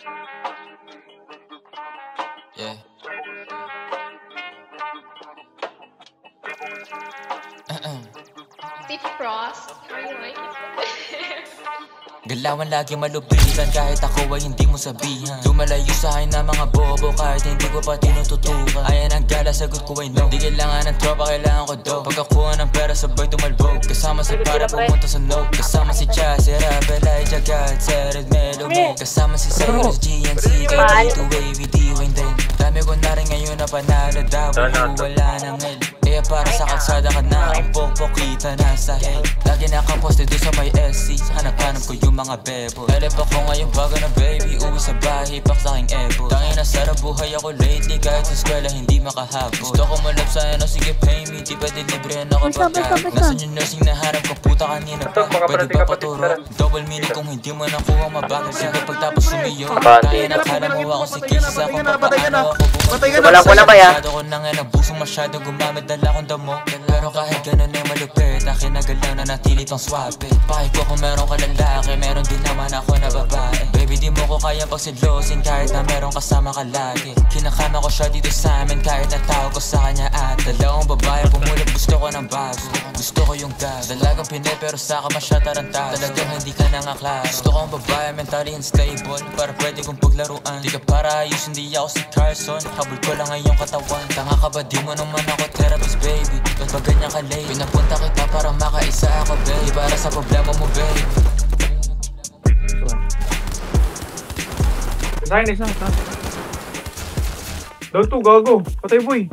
Yeah. Steve Frost, are you like it? Galawan lagi malupitan kahit ako ay hindi mo sabihan. Lumalayo sa akin na mga bobo kahit hindi ko pa tinututukan. Ayan ang gala, sagot ko ay no. Di kailangan ng tropa, kailangan ko do. Pagkakuha ng pera sabay tumalbog. Kasama si para pumunta sa no. Kasama si Cha, si Rabel, ay Jagat, Sered, Melome. Kasama si Cyrus, GNC, K2, AVD, Wayne din. Dami ko na rin ngayon na panalo daw, wala ng L. Kaya para sa kalsada ka na, ang pokpokita na sa head. Lagi nakaposte doon sa may SC, hanap-hanap ko yung mga bebo. Elep ako ngayon bago na baby, uwi sa bahay, pak sa aking ebo. Tangin na sarap buhay ako lately, kahit sa eskwela hindi makahapon. Gusto ko malap sa ano, sige pay me, di pwede libre na ako pagkain. Nasaan yung nursing na harap ko, puta kanina pa, pwede ba paturo? Double meaning kung hindi mo nakuha mabagal, sige pagtapos sumiyo. Tangin na kala mo ako si Casey, sa akong papaano ako bumalik. Wala ko na ba ya? Masyado ko na nga nabusong, masyadong gumamit, dala kong damo. Pero kahit ganun ay malupit, akin nagalaw na natili pang swabe. Pakit ko kung meron ka lalaki, meron din naman ako na babae. Baby di mo ko kaya pagsidlosin kahit na meron kasama ka lagi. Kinakama ko siya dito sa amin kahit natawag ko sa kanya at dalawang babae pumulot, gusto ko ng bago. Gusto ko yung gas, dalagang pinay pero sa kama siya tarantado. Talagang hindi ka nangaklaro. Gusto ko ang babae mentally unstable para pwede kong paglaruan. Di ka para ayos, hindi ako si Carson, habol ko lang ngayong katawan. Tanga ka ba, di mo naman ako therapist baby. Ba't ba ganyan ka late? Pinapunta kita para makaisa ako baby, para sa problema mo baby. Isa, isa. Daw to, gago. Patay boy.